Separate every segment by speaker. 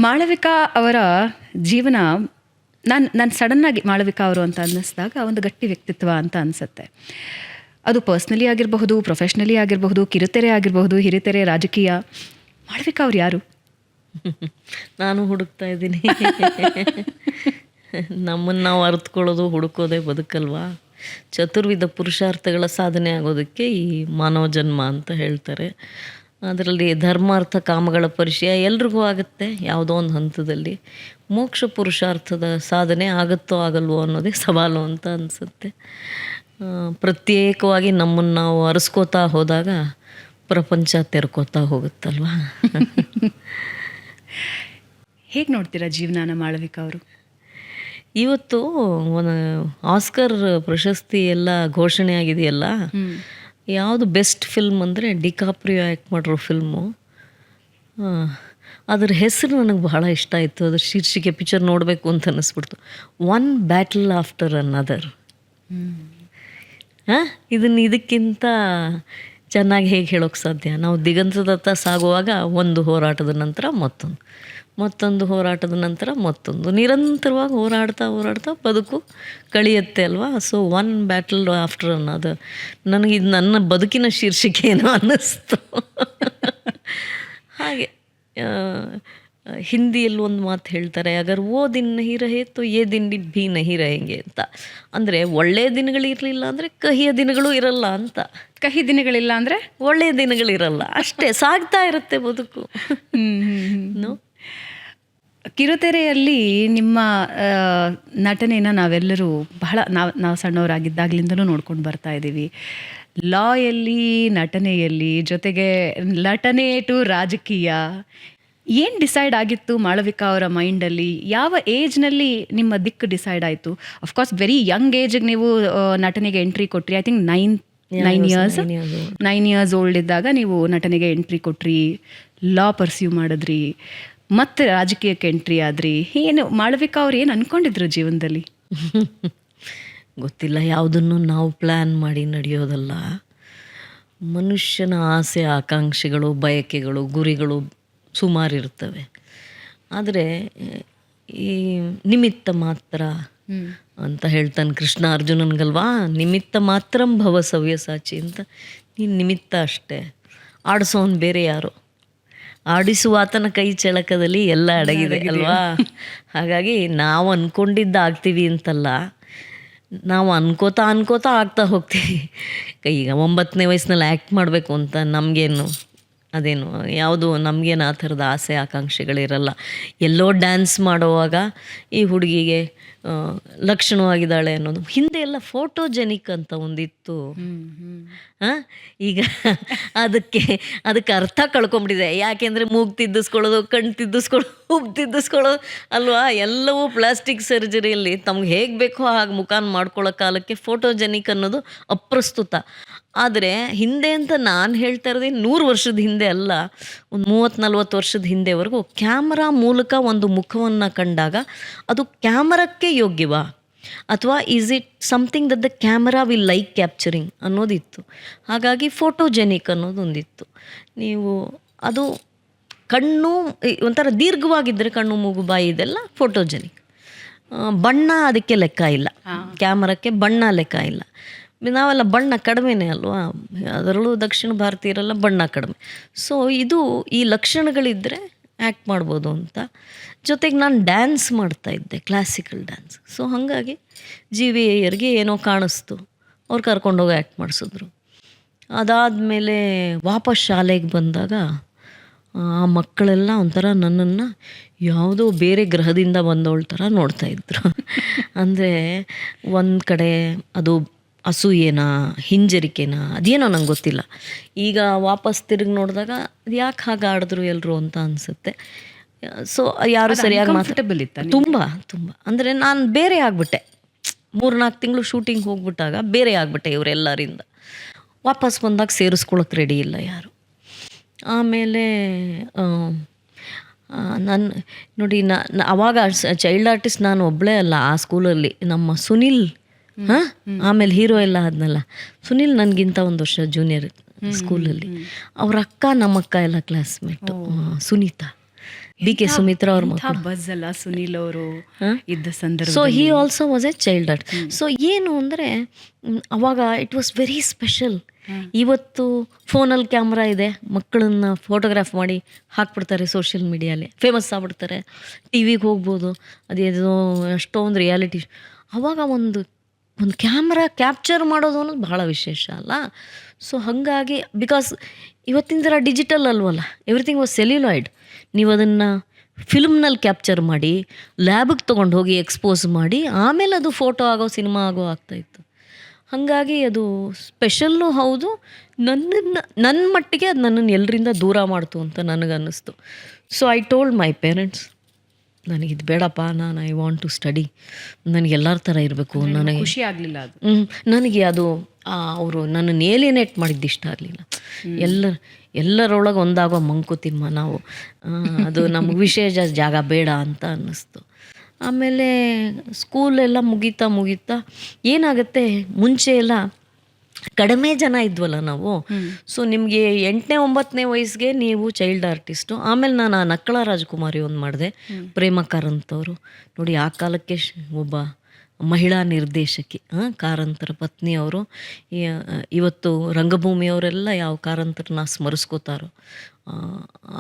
Speaker 1: ಮಾಳವಿಕಾ ಅವರ ಜೀವನ ನಾನು ಸಡನ್ನಾಗಿ ಮಾಳವಿಕಾ ಅವರು ಅಂತ ಅನ್ನಿಸಿದಾಗ ಒಂದು ಗಟ್ಟಿ ವ್ಯಕ್ತಿತ್ವ ಅಂತ ಅನಿಸುತ್ತೆ. ಅದು ಪರ್ಸ್ನಲಿ ಆಗಿರಬಹುದು, ಪ್ರೊಫೆಷ್ನಲಿ ಆಗಿರಬಹುದು, ಕಿರುತೆರೆ ಆಗಿರಬಹುದು, ಹಿರಿತೆರೆ, ರಾಜಕೀಯ. ಮಾಳವಿಕಾ ಅವ್ರು ಯಾರು?
Speaker 2: ನಾನು ಹುಡುಕ್ತಾ ಇದ್ದೀನಿ. ನಮ್ಮನ್ನು ನಾವು ಅರ್ಥಕೊಳ್ಳೋದು ಹುಡುಕೋದೇ ಬದುಕಲ್ವಾ. ಚತುರ್ವಿಧ ಪುರುಷಾರ್ಥಗಳ ಸಾಧನೆ ಆಗೋದಕ್ಕೆ ಈ ಮಾನವ ಜನ್ಮ ಅಂತ ಹೇಳ್ತಾರೆ. ಅದರಲ್ಲಿ ಧರ್ಮಾರ್ಥ ಕಾಮಗಳ ಪರಿಚಯ ಎಲ್ರಿಗೂ ಆಗುತ್ತೆ ಯಾವುದೋ ಒಂದು ಹಂತದಲ್ಲಿ. ಮೋಕ್ಷ ಪುರುಷಾರ್ಥದ ಸಾಧನೆ ಆಗುತ್ತೋ ಆಗಲ್ವೋ ಅನ್ನೋದೇ ಸವಾಲು ಅಂತ ಅನಿಸುತ್ತೆ. ಪ್ರತ್ಯೇಕವಾಗಿ ನಮ್ಮನ್ನು ನಾವು ಅರಸ್ಕೋತಾ ಹೋದಾಗ ಪ್ರಪಂಚ ತೆರ್ಕೋತಾ ಹೋಗುತ್ತಲ್ವ.
Speaker 1: ಹೇಗೆ ನೋಡ್ತೀರಾ ಜೀವನಾನ ಮಾಳವಿಕಾ ಅವರು?
Speaker 2: ಇವತ್ತು ಒಂದು ಆಸ್ಕರ್ ಪ್ರಶಸ್ತಿ ಎಲ್ಲ ಘೋಷಣೆ ಆಗಿದೆಯಲ್ಲ, ಯಾವುದು ಬೆಸ್ಟ್ ಫಿಲ್ಮ್ ಅಂದರೆ ಡಿಕಾಪ್ರಿಯೋ ಆ್ಯಕ್ಟ್ ಮಾಡಿರೋ ಫಿಲ್ಮು. ಅದ್ರ ಹೆಸರು ನನಗೆ ಬಹಳ ಇಷ್ಟ ಆಯಿತು. ಅದ್ರ ಶೀರ್ಷಿಕೆ ಪಿಕ್ಚರ್ ನೋಡಬೇಕು ಅಂತ ಅನ್ನಿಸ್ಬಿಡ್ತು. One battle after another. ಇದಕ್ಕಿಂತ ಚೆನ್ನಾಗಿ ಹೇಗೆ ಹೇಳೋಕ್ಕೆ ಸಾಧ್ಯ? ನಾವು ದಿಗಂತದತ್ತ ಸಾಗುವಾಗ ಒಂದು ಹೋರಾಟದ ನಂತರ ಮತ್ತೊಂದು ಹೋರಾಟದ ನಂತರ ಮತ್ತೊಂದು, ನಿರಂತರವಾಗಿ ಹೋರಾಡ್ತಾ ಬದುಕು ಕಳಿಯುತ್ತೆ ಅಲ್ವಾ. So one battle after another. ನನಗಿದು ನನ್ನ ಬದುಕಿನ ಶೀರ್ಷಿಕೆ ಏನೋ ಅನ್ನಿಸ್ತು. ಹಾಗೆ ಹಿಂದಿಯಲ್ಲಿ ಒಂದು ಮಾತು ಹೇಳ್ತಾರೆ, ಅಗರ್ ಓ ದಿನ ನಹಿ ರಹೆ ತೋ ಯೇ ದಿನ ಭೀ ನಹಿ रहेंगे ಅಂತ. ಅಂದರೆ ಒಳ್ಳೆಯ ದಿನಗಳಿರಲಿಲ್ಲ ಅಂದರೆ ಕಹಿಯ ದಿನಗಳು ಇರಲ್ಲ ಅಂತ.
Speaker 1: ಕಹಿ ದಿನಗಳಿಲ್ಲ ಅಂದರೆ
Speaker 2: ಒಳ್ಳೆಯ ದಿನಗಳಿರಲ್ಲ, ಅಷ್ಟೇ. ಸಾಗ್ತಾ ಇರುತ್ತೆ ಬದುಕು.
Speaker 1: ಕಿರುತೆರೆಯಲ್ಲಿ ನಿಮ್ಮ ನಟನೆಯನ್ನು ನಾವೆಲ್ಲರೂ ಬಹಳ ನಾವು ಸಣ್ಣವರಾಗಿದ್ದಾಗಲಿಂದಲೂ ನೋಡ್ಕೊಂಡು ಬರ್ತಾ ಇದ್ದೀವಿ. ಲಾಯಲ್ಲಿ, ನಟನೆಯಲ್ಲಿ, ಜೊತೆಗೆ ನಟನೆ ಟು ರಾಜಕೀಯ. ಏನು ಡಿಸೈಡ್ ಆಗಿತ್ತು ಮಾಳವಿಕಾ ಅವರ ಮೈಂಡಲ್ಲಿ? ಯಾವ ಏಜ್ನಲ್ಲಿ ನಿಮ್ಮ ದಿಕ್ಕು ಡಿಸೈಡ್ ಆಯಿತು? ಅಫ್ಕೋರ್ಸ್ ವೆರಿ ಯಂಗ್ ಏಜಿಗೆ ನೀವು ನಟನೆಗೆ ಎಂಟ್ರಿ ಕೊಟ್ರಿ. ಐ ಥಿಂಕ್ 9 ಇಯರ್ಸ್ ಓಲ್ಡ್ ಇದ್ದಾಗ ನೀವು ನಟನೆಗೆ ಎಂಟ್ರಿ ಕೊಟ್ರಿ, ಲಾ ಪರ್ಸ್ಯೂ ಮಾಡಿದ್ರಿ, ಮತ್ತೆ ರಾಜಕೀಯಕ್ಕೆ ಎಂಟ್ರಿ ಆದ್ರಿ. ಏನು ಮಾಳವಿಕಾ ಅವ್ರು ಏನು ಅಂದ್ಕೊಂಡಿದ್ರು ಜೀವನದಲ್ಲಿ?
Speaker 2: ಗೊತ್ತಿಲ್ಲ. ಯಾವುದನ್ನು ನಾವು ಪ್ಲ್ಯಾನ್ ಮಾಡಿ ನಡೆಯೋದಲ್ಲ. ಮನುಷ್ಯನ ಆಸೆ, ಆಕಾಂಕ್ಷೆಗಳು, ಬಯಕೆಗಳು, ಗುರಿಗಳು ಸುಮಾರಿರ್ತವೆ. ಆದರೆ ಈ ನಿಮಿತ್ತ ಮಾತ್ರ ಅಂತ ಹೇಳ್ತಾನೆ ಕೃಷ್ಣ ಅರ್ಜುನನ್ಗಲ್ವಾ. ನಿಮಿತ್ತ ಮಾತ್ರಂ ಭವ ಸವ್ಯಸಾಚಿ ಅಂತ. ನೀನು ನಿಮಿತ್ತ ಅಷ್ಟೇ, ಆಡಿಸೋನ್ ಬೇರೆ ಯಾರು. ಆಡಿಸುವ ಆತನ ಕೈ ಚಳಕದಲ್ಲಿ ಎಲ್ಲ ಅಡಗಿದೆ ಅಲ್ವಾ. ಹಾಗಾಗಿ ನಾವು ಅಂದ್ಕೊಂಡಿದ್ದು ಆಗ್ತೀವಿ ಅಂತಲ್ಲ, ನಾವು ಅನ್ಕೋತಾ ಆಗ್ತಾ ಹೋಗ್ತೀವಿ. ಈಗ 9ನೇ ವಯಸ್ಸಿನಲ್ಲಿ ಆ್ಯಕ್ಟ್ ಮಾಡಬೇಕು ಅಂತ ನಮಗೇನು ಆ ಥರದ ಆಸೆ ಆಕಾಂಕ್ಷೆಗಳಿರಲ್ಲ. ಎಲ್ಲೋ ಡ್ಯಾನ್ಸ್ ಮಾಡುವಾಗ ಈ ಹುಡುಗಿಗೆ ಲಕ್ಷಣವಾಗಿದ್ದಾಳೆ ಅನ್ನೋದು. ಹಿಂದೆ ಎಲ್ಲ ಫೋಟೋಜೆನಿಕ್ ಅಂತ ಒಂದಿತ್ತು. ಈಗ ಅದಕ್ಕೆ ಅರ್ಥ ಕಳ್ಕೊಂಬಿಟ್ಟಿದೆ. ಯಾಕೆಂದರೆ ಮೂಗು ತಿದ್ದಿಸ್ಕೊಳ್ಳೋದು, ಕಣ್ಣು ತಿದ್ದಿಸ್ಕೊಳ್ಳೋದು, ಉಪ್ಪು ತಿದ್ದಿಸ್ಕೊಳ್ಳೋದು ಅಲ್ವಾ. ಎಲ್ಲವೂ ಪ್ಲಾಸ್ಟಿಕ್ ಸರ್ಜರಿಯಲ್ಲಿ ತಮ್ಗೆ ಹೇಗೆ ಬೇಕೋ ಹಾಗೆ ಮುಖಾನ ಮಾಡ್ಕೊಳ್ಳೋ ಕಾಲಕ್ಕೆ ಫೋಟೋಜೆನಿಕ್ ಅನ್ನೋದು ಅಪ್ರಸ್ತುತ. ಆದರೆ ಹಿಂದೆ ಅಂತ ನಾನು ಹೇಳ್ತಾ ಇರೋದೇ 100 ವರ್ಷದ ಹಿಂದೆ ಅಲ್ಲ, ಒಂದು 30-40 ವರ್ಷದ ಹಿಂದೆವರೆಗೂ ಕ್ಯಾಮರಾ ಮೂಲಕ ಒಂದು ಮುಖವನ್ನು ಕಂಡಾಗ ಅದು ಕ್ಯಾಮರಕ್ಕೆ ಯೋಗ್ಯವಾ, ಅಥವಾ is it something that the camera will like capturing ಅನ್ನೋದಿತ್ತು. ಹಾಗಾಗಿ ಫೋಟೋಜೆನಿಕ್ ಅನ್ನೋದೊಂದಿತ್ತು. ನೀವು ಅದು ಕಣ್ಣು ಒಂಥರ ದೀರ್ಘವಾಗಿದ್ದರೆ, ಕಣ್ಣು ಮೂಗು ಬಾಯಿ ಇದೆಲ್ಲ ಫೋಟೋಜೆನಿಕ್. ಬಣ್ಣ ಅದಕ್ಕೆ ಲೆಕ್ಕ ಇಲ್ಲ, ಕ್ಯಾಮರಕ್ಕೆ ಬಣ್ಣ ಲೆಕ್ಕ ಇಲ್ಲ. ನಾವೆಲ್ಲ ಬಣ್ಣ ಕಡಿಮೆನೇ ಅಲ್ವಾ, ಅದರಲ್ಲೂ ದಕ್ಷಿಣ ಭಾರತೀಯರೆಲ್ಲ ಬಣ್ಣ ಕಡಿಮೆ. ಸೊ ಈ ಲಕ್ಷಣಗಳಿದ್ದರೆ ಆ್ಯಕ್ಟ್ ಮಾಡ್ಬೋದು ಅಂತ. ಜೊತೆಗೆ ನಾನು ಡ್ಯಾನ್ಸ್ ಮಾಡ್ತಾಯಿದ್ದೆ, ಕ್ಲಾಸಿಕಲ್ ಡ್ಯಾನ್ಸ್. ಸೊ ಹಾಗಾಗಿ GV ಅಯ್ಯರ್ಗೆ ಏನೋ ಕಾಣಿಸ್ತು, ಅವ್ರು ಕರ್ಕೊಂಡೋಗಿ ಆ್ಯಕ್ಟ್ ಮಾಡಿಸಿದ್ರು. ಅದಾದಮೇಲೆ ವಾಪಸ್ ಶಾಲೆಗೆ ಬಂದಾಗ ಆ ಮಕ್ಕಳೆಲ್ಲ ಒಂಥರ ನನ್ನನ್ನು ಯಾವುದೋ ಬೇರೆ ಗ್ರಹದಿಂದ ಬಂದವಳ ಥರ ನೋಡ್ತಾಯಿದ್ರು. ಅಂದರೆ ಒಂದು ಕಡೆ ಅದು ಅಸೂಯೆನಾ, ಹಿಂಜರಿಕೆನಾ, ಅದೇನೋ ನಂಗೆ ಗೊತ್ತಿಲ್ಲ. ಈಗ ವಾಪಸ್ ತಿರುಗಿ ನೋಡಿದಾಗ ಅದು ಯಾಕೆ ಹಾಗೆ ಆಡಿದ್ರು ಎಲ್ಲರೂ ಅಂತ ಅನಿಸುತ್ತೆ. ಸೊ ಯಾರು ಸರಿಯಾಗಿ
Speaker 1: ಮಾತಾಡಬಲ್ಲಿತ್ತ?
Speaker 2: ತುಂಬ ಅಂದರೆ ನಾನು ಬೇರೆ ಆಗಿಬಿಟ್ಟೆ. 3-4 ತಿಂಗಳು ಶೂಟಿಂಗ್ ಹೋಗ್ಬಿಟ್ಟಾಗ ಬೇರೆ ಆಗಿಬಿಟ್ಟೆ ಇವರೆಲ್ಲರಿಂದ. ವಾಪಸ್ ಬಂದಾಗ ಸೇರಿಸ್ಕೊಳಕ್ಕೆ ರೆಡಿ ಇಲ್ಲ ಯಾರು. ಆಮೇಲೆ ನಾನು ನೋಡಿ, ಅವಾಗ ಚೈಲ್ಡ್ ಆರ್ಟಿಸ್ಟ್ ನಾನು ಒಬ್ಬಳೇ ಅಲ್ಲ ಆ ಸ್ಕೂಲಲ್ಲಿ. ನಮ್ಮ ಸುನಿಲ್, ಆಮೇಲೆ ಹೀರೋ ಎಲ್ಲ ಆದ್ನಲ್ಲ, ಸುನಿಲ್ ನನಗಿಂತ 1 ವರ್ಷ ಜೂನಿಯರ್ ಸ್ಕೂಲಲ್ಲಿ. ಅವ್ರ ಅಕ್ಕ, ನಮ್ಮಕ್ಕ ಎಲ್ಲ ಕ್ಲಾಸ್ಮೇಟು. ಸುನೀತಾ BK ಸುಮಿತ್ರಾ ಅವ್ರ
Speaker 1: ಎಂಥ ಬಸ್ ಅಲ್ಲ ಸುನೀಲ್ ಅವರು ಇದ್ದ
Speaker 2: ಸೊ
Speaker 1: ಸಂದರ್ಭ.
Speaker 2: He also was A child art. So ಏನು ಅಂದರೆ ಅವಾಗ ಇಟ್ ವಾಸ್ ವೆರಿ ಸ್ಪೆಷಲ್. ಇವತ್ತು ಫೋನಲ್ಲಿ ಕ್ಯಾಮ್ರಾ ಇದೆ, ಮಕ್ಕಳನ್ನ ಫೋಟೋಗ್ರಾಫ್ ಮಾಡಿ ಹಾಕ್ಬಿಡ್ತಾರೆ ಸೋಷಿಯಲ್ ಮೀಡಿಯಾಲಿ, ಫೇಮಸ್ ಆಗ್ಬಿಡ್ತಾರೆ, ಟಿ ವಿಗೆ ಹೋಗ್ಬೋದು, ಅದೇನೋ ಎಷ್ಟೊಂದು ರಿಯಾಲಿಟಿ. ಅವಾಗ ಒಂದು ಕ್ಯಾಮ್ರಾ ಕ್ಯಾಪ್ಚರ್ ಮಾಡೋದು ಅನ್ನೋದು ಬಹಳ ವಿಶೇಷ ಅಲ್ಲ. ಸೊ ಹಾಗಾಗಿ ಬಿಕಾಸ್ ಇವತ್ತಿನ ಥರ ಡಿಜಿಟಲ್ ಅಲ್ವಲ್ಲ, ಎವ್ರಿಥಿಂಗ್ ವಾಸ್ ಸೆಲ್ಯುಲಾಯ್ಡ್. ನೀವು ಅದನ್ನು ಫಿಲ್ಮ್ನಲ್ಲಿ ಕ್ಯಾಪ್ಚರ್ ಮಾಡಿ ಲ್ಯಾಬಿಗೆ ತೊಗೊಂಡು ಹೋಗಿ ಎಕ್ಸ್ಪೋಸ್ ಮಾಡಿ ಆಮೇಲೆ ಅದು ಫೋಟೋ ಆಗೋ ಸಿನಿಮಾ ಆಗೋ ಆಗ್ತಾಯಿತ್ತು. ಹಾಗಾಗಿ ಅದು ಸ್ಪೆಷಲ್ಲು ಹೌದು. ನನ್ನ ಮಟ್ಟಿಗೆ ಅದು ನನ್ನನ್ನು ಎಲ್ಲರಿಂದ ದೂರ ಮಾಡ್ತು ಅಂತ ನನಗನ್ನಿಸ್ತು. So I told my parents, ನನಗಿದು ಬೇಡಪ್ಪ, ಐ ವಾಂಟ್ ಟು ಸ್ಟಡಿ, ನನಗೆ ಎಲ್ಲರ ಥರ ಇರಬೇಕು, ನನಗೆ
Speaker 1: ಖುಷಿ ಆಗಲಿಲ್ಲ ಅದು.
Speaker 2: ನನಗೆ ಅದು ಅವರು ನನ್ನನ್ನು ಏಲಿನೇಟ್ ಮಾಡಿದ್ದು ಇಷ್ಟ ಆಗಲಿಲ್ಲ. ಎಲ್ಲರೊಳಗೆ ಒಂದಾಗೋ ಮಂಕುತಿಮ್ಮ ನಾವು, ಅದು ನಮಗೆ ವಿಶೇಷ ಜಾಗ ಬೇಡ ಅಂತ ಅನ್ನಿಸ್ತು. ಆಮೇಲೆ ಸ್ಕೂಲೆಲ್ಲ ಮುಗೀತಾ ಏನಾಗುತ್ತೆ, ಮುಂಚೆ ಎಲ್ಲ ಕಡಿಮೆ ಜನ ಇದ್ವಲ್ಲ ನಾವು. ಸೊ ನಿಮಗೆ 8ನೇ 9ನೇ ವಯಸ್ಸಿಗೆ ನೀವು ಚೈಲ್ಡ್ ಆರ್ಟಿಸ್ಟು. ಆಮೇಲೆ ನಾನು ಆ ನಕ್ಕಳ ರಾಜಕುಮಾರಿ ಒಂದು ಮಾಡಿದೆ, ಪ್ರೇಮ ಕಾರಂತವರು. ನೋಡಿ, ಆ ಕಾಲಕ್ಕೆ ಒಬ್ಬ ಮಹಿಳಾ ನಿರ್ದೇಶಕಿ, ಕಾರಂತರ ಪತ್ನಿಯವರು. ಇವತ್ತು ರಂಗಭೂಮಿಯವರೆಲ್ಲ ಯಾವ ಕಾರಂತರನ್ನ ಸ್ಮರಿಸ್ಕೋತಾರೋ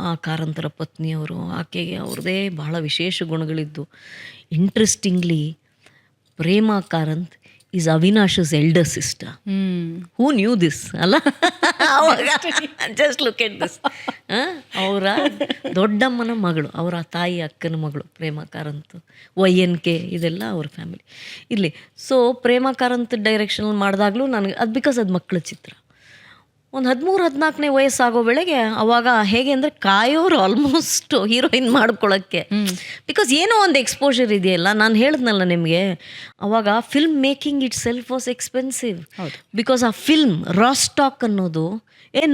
Speaker 2: ಆ ಕಾರಂತರ ಪತ್ನಿಯವರು. ಆಕೆಗೆ ಅವ್ರದ್ದೇ ಬಹಳ ವಿಶೇಷ ಗುಣಗಳಿದ್ದು. Interestingly, Prema Karanth is Avinash's elder sister. Who knew this ಅಲ್ಲ? ಅವಾಗ ಜಸ್ಟ್ ಲುಕ್ ಎಟ್ ದಿಸ್. ಅವರ ದೊಡ್ಡಮ್ಮನ ಮಗಳು, ಅವರ ತಾಯಿ ಅಕ್ಕನ ಮಗಳು ಪ್ರೇಮ ಕಾರಂತ್. YNK ಇದೆಲ್ಲ ಅವ್ರ ಫ್ಯಾಮಿಲಿ ಇರಲಿ. ಸೊ ಪ್ರೇಮ ಕಾರಂತ್ ಡೈರೆಕ್ಷನಲ್ಲಿ ಮಾಡಿದಾಗಲೂ ನನಗೆ ಅದು ಬಿಕಾಸ್ ಅದು ಮಕ್ಕಳ ಚಿತ್ರ. ಒಂದು 13-14ನೇ ವಯಸ್ಸಾಗೋ ವೇಳೆಗೆ ಅವಾಗ ಹೇಗೆ ಅಂದರೆ ಕಾಯೋರು ಆಲ್ಮೋಸ್ಟ್ ಹೀರೋಯಿನ್ ಮಾಡ್ಕೊಳ್ಳೋಕ್ಕೆ. ಬಿಕಾಸ್ ಏನೋ ಒಂದು ಎಕ್ಸ್ಪೋಜರ್ ಇದೆಯಲ್ಲ. ನಾನು ಹೇಳಿದ್ನಲ್ಲ ನಿಮಗೆ, ಅವಾಗ film making it self was expensive. Because ಆ ಫಿಲ್ಮ್ ರಾ ಸ್ಟಾಕ್ ಅನ್ನೋದು,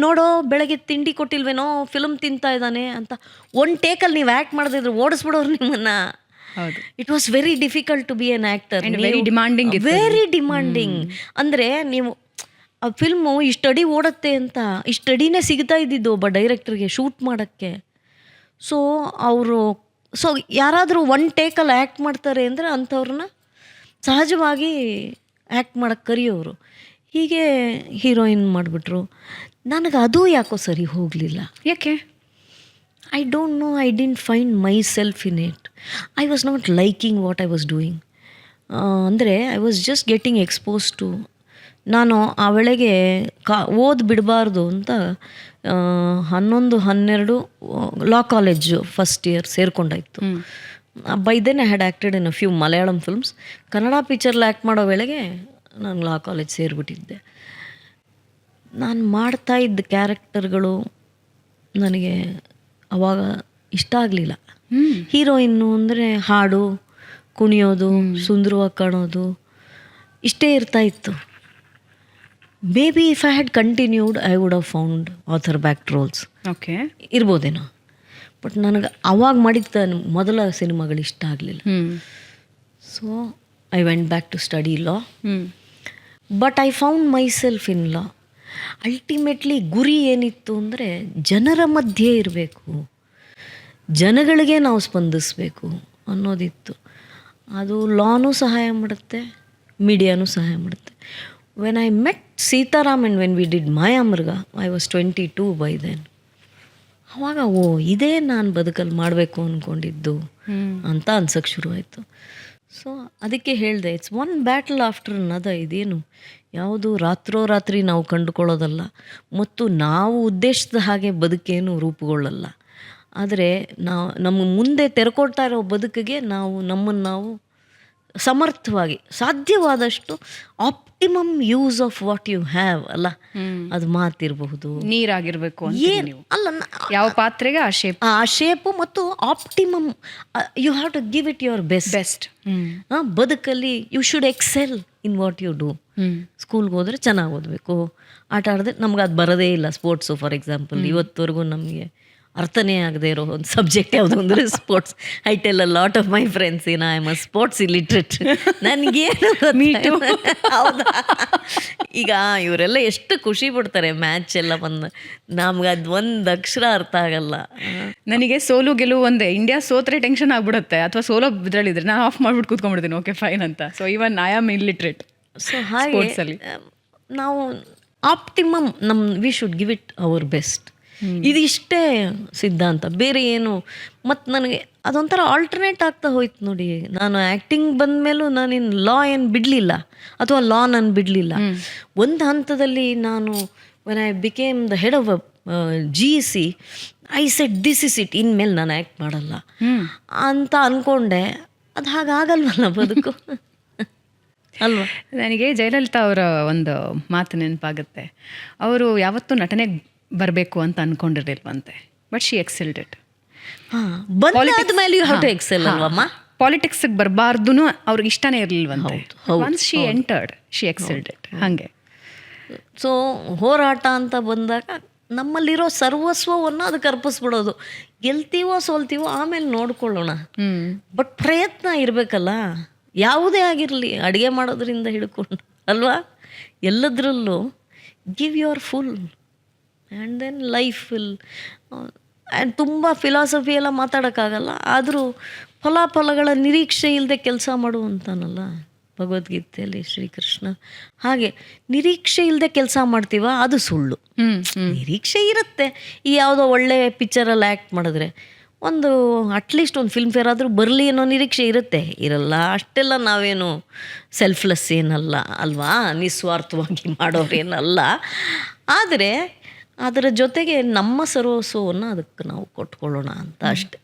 Speaker 2: ನೋಡೋ ಬೆಳಗ್ಗೆ ತಿಂಡಿ ಕೊಟ್ಟಿಲ್ವೇನೋ, ಫಿಲ್ಮ್ ತಿಂತಾ ಇದ್ದಾನೆ ಅಂತ ಒಂದು ಟೇಕಲ್ಲಿ ನೀವು ಆ್ಯಕ್ಟ್ ಮಾಡದಿದ್ರೆ ಓಡಿಸ್ಬಿಡೋರು ನಿಮ್ಮನ್ನು. It was very difficult to be an actor. Very demanding. ಅಂದರೆ ನೀವು ಆ ಫಿಲ್ಮು ಇಷ್ಟಡಿ ಓಡುತ್ತೆ ಅಂತ ಇಷ್ಟಡಿನೇ ಸಿಗ್ತಾ ಇದ್ದಿದ್ದು ಒಬ್ಬ ಡೈರೆಕ್ಟ್ರಿಗೆ ಶೂಟ್ ಮಾಡೋಕ್ಕೆ. ಸೊ ಯಾರಾದರೂ ಒನ್ ಟೇಕಲ್ಲಿ ಆ್ಯಕ್ಟ್ ಮಾಡ್ತಾರೆ ಅಂದರೆ ಅಂಥವ್ರನ್ನ ಸಹಜವಾಗಿ ಆ್ಯಕ್ಟ್ ಮಾಡೋಕ್ಕೆ ಕರೆಯೋರು. ಹೀಗೆ ಹೀರೋಯಿನ್ ಮಾಡಿಬಿಟ್ರು. ನನಗೆ ಅದು ಯಾಕೋ ಸರಿ ಹೋಗಲಿಲ್ಲ.
Speaker 1: ಯಾಕೆ?
Speaker 2: I don't know, I didn't find myself in it. I was not liking what I was doing. ಅಂದರೆ I was just getting expose to. ನಾನು ಆ ವೇಳೆಗೆ ಬಿಡಬಾರ್ದು ಅಂತ 11-12 ಲಾ ಕಾಲೇಜು ಫಸ್ಟ್ ಇಯರ್ ಸೇರಿಕೊಂಡಾಯಿತು. By then I had acted in a few Malayalam films. Kannada ಪಿಕ್ಚರ್ಲಿ act ಮಾಡೋ ವೇಳೆಗೆ ನಾನು ಲಾ ಕಾಲೇಜ್ ಸೇರಿಬಿಟ್ಟಿದ್ದೆ. ನಾನು ಮಾಡ್ತಾ ಇದ್ದ ಕ್ಯಾರೆಕ್ಟರ್ಗಳು ನನಗೆ ಅವಾಗ ಇಷ್ಟ ಆಗಲಿಲ್ಲ. ಹೀರೋಯಿನ್ನು ಅಂದರೆ ಹಾಡು, ಕುಣಿಯೋದು, ಸುಂದರವಾಗಿ ಕಾಣೋದು ಇಷ್ಟೇ ಇರ್ತಾಯಿತ್ತು. May be if I had continued I would have found author backed roles.
Speaker 1: Okay,
Speaker 2: ಇರ್ಬೋದೇನೋ. ಬಟ್ ನನಗೆ ಅವಾಗ ಮಾಡಿದ್ದ ಮೊದಲ ಸಿನಿಮಾಗಳು ಇಷ್ಟ ಆಗಲಿಲ್ಲ. So I went back to study law. But I found myself in law. Ultimately ಗುರಿ ಏನಿತ್ತು ಅಂದರೆ ಜನರ ಮಧ್ಯೆ ಇರಬೇಕು, ಜನಗಳಿಗೆ ನಾವು ಸ್ಪಂದಿಸಬೇಕು ಅನ್ನೋದಿತ್ತು. ಅದು ಲಾನೂ ಸಹಾಯ ಮಾಡುತ್ತೆ, ಮೀಡಿಯಾನೂ ಸಹಾಯ ಮಾಡುತ್ತೆ. When I met Sitaram and when we did Mayamruga, I was 22 by then. ಆವಾಗ ಇದೇ ನಾನು ಬದುಕಲ್ಲಿ ಮಾಡಬೇಕು ಅಂದ್ಕೊಂಡಿದ್ದು ಅಂತ ಅನ್ಸೋಕ್ಕೆ ಶುರುವಾಯಿತು. ಸೊ ಅದಕ್ಕೆ ಹೇಳಿದೆ, it's one battle after another. ಇದೇನು ಯಾವುದು ರಾತ್ರೋರಾತ್ರಿ ನಾವು ಕಂಡುಕೊಳ್ಳೋದಲ್ಲ, ಮತ್ತು ನಾವು ಉದ್ದೇಶದ ಹಾಗೆ ಬದುಕೇನು ರೂಪುಗೊಳ್ಳಲ್ಲ. ಆದರೆ ನಮ್ಮ ಮುಂದೆ ತೆರೆಕೊಡ್ತಾ ಇರೋ ಬದುಕಿಗೆ ನಮ್ಮನ್ನು ನಾವು ಸಮರ್ಥವಾಗಿ ಸಾಧ್ಯವಾದಷ್ಟು optimum use of what you have ಅಲ್ಲ, ಅದು ಮಾತಿರಬಹುದು,
Speaker 1: ನೀರಾಗಿರ್ಬೇಕು
Speaker 2: ಅಲ್ಲ,
Speaker 1: ಯಾವ ಪಾತ್ರೆಗೆ ಆ
Speaker 2: ಶೇಪು ಮತ್ತು optimum. You have to give it your best. ಬದುಕಲ್ಲಿ you should excel in what you do. ಸ್ಕೂಲ್ಗೆ ಹೋದರೆ ಚೆನ್ನಾಗಿ ಓದಬೇಕು, ಆಟ ಆಡಿದ್ರೆ ನಮ್ಗೆ ಅದು ಬರೋದೇ ಇಲ್ಲ. ಸ್ಪೋರ್ಟ್ಸು ಫಾರ್ ಎಕ್ಸಾಂಪಲ್, ಇವತ್ತವರೆಗೂ ನಮಗೆ ಅರ್ಥನೇ ಆಗದೆ ಇರೋ ಒಂದು ಸಬ್ಜೆಕ್ಟ್ ಯಾವುದು ಅಂದರೆ sports. I tell a lot of my friends I am a sports illiterate. ನನಗೇನು ಹೌದಾ, ಈಗ ಇವರೆಲ್ಲ ಎಷ್ಟು ಖುಷಿ ಪಡ್ತಾರೆ ಮ್ಯಾಚ್ ಎಲ್ಲ ಬಂದು, ನಮ್ಗೆ ಅದು ಒಂದು ಅಕ್ಷರ ಅರ್ಥ ಆಗಲ್ಲ.
Speaker 1: ನನಗೆ ಸೋಲು ಗೆಲುವು ಒಂದೇ, ಇಂಡಿಯಾ ಸೋತ್ರೆ ಟೆನ್ಷನ್ ಆಗ್ಬಿಡುತ್ತೆ, ಅಥವಾ ಸೋಲೋ ಇದ್ರಲ್ಲಿದ್ರೆ ನಾನು ಆಫ್ ಮಾಡ್ಬಿಟ್ಟು ಕೂತ್ಕೊಂಡ್ಬಿಡ್ತೀನಿ, ಓಕೆ ಫೈನ್ ಅಂತ. So even I am illiterate.
Speaker 2: So ಹಾಗೆ ನಾವು optimum we should give it our best. ಇದಿಷ್ಟೇ ಸಿದ್ಧಾಂತ, ಬೇರೆ ಏನು. ಮತ್ತು ನನಗೆ ಅದೊಂಥರ ಆಲ್ಟರ್ನೇಟ್ ಆಗ್ತಾ ಹೋಯ್ತು ನೋಡಿ. ನಾನು ಆ್ಯಕ್ಟಿಂಗ್ ಬಂದ ಮೇಲೂ ನಾನಿನ್ ಲಾ ಏನು ಬಿಡಲಿಲ್ಲ, ಅಥವಾ ಲಾ ನಾನು ಬಿಡಲಿಲ್ಲ. ಒಂದು ಹಂತದಲ್ಲಿ ನಾನು when I became the head of GEC I said this is it, ಇನ್ಮೇಲೆ ನಾನು ಆ್ಯಕ್ಟ್ ಮಾಡಲ್ಲ ಅಂತ ಅಂದ್ಕೊಂಡೆ. ಅದು ಹಾಗಾಗಲ್ವಲ್ಲ ಬದುಕು ಅಲ್ವಾ.
Speaker 1: ನನಗೆ ಜಯಲಲಿತಾ ಅವರ ಒಂದು ಮಾತು ನೆನಪಾಗುತ್ತೆ. ಅವರು ಯಾವತ್ತೂ ನಟನೆಗೆ ಬರಬೇಕು ಅಂತ ಅಂದ್ಕೊಂಡಿರಲಿಲ್ವಂತೆ, ಬಟ್ ಶಿ ಎಕ್ಸೆಲ್ಡ್ ಇಟ್.
Speaker 2: ಬಂದಾದ್ಮೇಲೆ ಯು ಹ್ಯಾವ್ ಟು ಎಕ್ಸೆಲ್ ಅಲ್ವಮ್ಮ.
Speaker 1: ಪಾಲಿಟಿಕ್ಸ್ಗೆ ಬರಬಾರ್ದು ಅವ್ರಿಗೆ ಇಷ್ಟನೇ ಇರಲಿಲ್ವಂತೆ. Once she entered she excelled it. ಹಾಗೆ
Speaker 2: ಸೊ ಹೋರಾಟ ಅಂತ ಬಂದಾಗ ನಮ್ಮಲ್ಲಿರೋ ಸರ್ವಸ್ವವನ್ನು ಅದಕ್ಕೆ ಅರ್ಪಿಸ್ಬಿಡೋದು. ಗೆಲ್ತೀವೋ ಸೋಲ್ತೀವೋ ಆಮೇಲೆ ನೋಡ್ಕೊಳ್ಳೋಣ, ಬಟ್ ಪ್ರಯತ್ನ ಇರಬೇಕಲ್ಲ. ಯಾವುದೇ ಆಗಿರಲಿ, ಅಡುಗೆ ಮಾಡೋದ್ರಿಂದ ಹಿಡ್ಕೊಂಡು ಅಲ್ವಾ, ಎಲ್ಲದರಲ್ಲೂ give your full and then life will. And ತುಂಬ ಫಿಲಾಸಫಿ ಎಲ್ಲ ಮಾತಾಡೋಕ್ಕಾಗಲ್ಲ, ಆದರೂ ಫಲಾಫಲಗಳ ನಿರೀಕ್ಷೆ ಇಲ್ಲದೆ ಕೆಲಸ ಮಾಡುವಂತಾನಲ್ಲ ಭಗವದ್ಗೀತೆಯಲ್ಲಿ ಶ್ರೀಕೃಷ್ಣ. ಹಾಗೆ ನಿರೀಕ್ಷೆ ಇಲ್ಲದೆ ಕೆಲಸ ಮಾಡ್ತೀವ, ಅದು ಸುಳ್ಳು. ನಿರೀಕ್ಷೆ ಇರುತ್ತೆ. ಈ ಯಾವುದೋ ಒಳ್ಳೆ ಪಿಕ್ಚರಲ್ಲಿ ಆ್ಯಕ್ಟ್ ಮಾಡಿದ್ರೆ ಒಂದು ಅಟ್ಲೀಸ್ಟ್ ಒಂದು ಫಿಲ್ಮ್ ಫೇರ್ ಆದರೂ ಬರಲಿ ಅನ್ನೋ ನಿರೀಕ್ಷೆ ಇರುತ್ತೆ. ಇರಲ್ಲ, ಅಷ್ಟೆಲ್ಲ ನಾವೇನು ಸೆಲ್ಫ್ಲೆಸ್ ಏನಲ್ಲ ಅಲ್ವಾ, ನಿಸ್ವಾರ್ಥವಾಗಿ ಮಾಡೋರೇನಲ್ಲ. ಆದರೆ ಅದರ ಜೊತೆಗೆ ನಮ್ಮ ಸರ್ವಸ್ವವನ್ನು ಅದಕ್ಕೆ ನಾವು ಕೊಟ್ಕೊಳ್ಳೋಣ ಅಂತ ಅಷ್ಟೆ.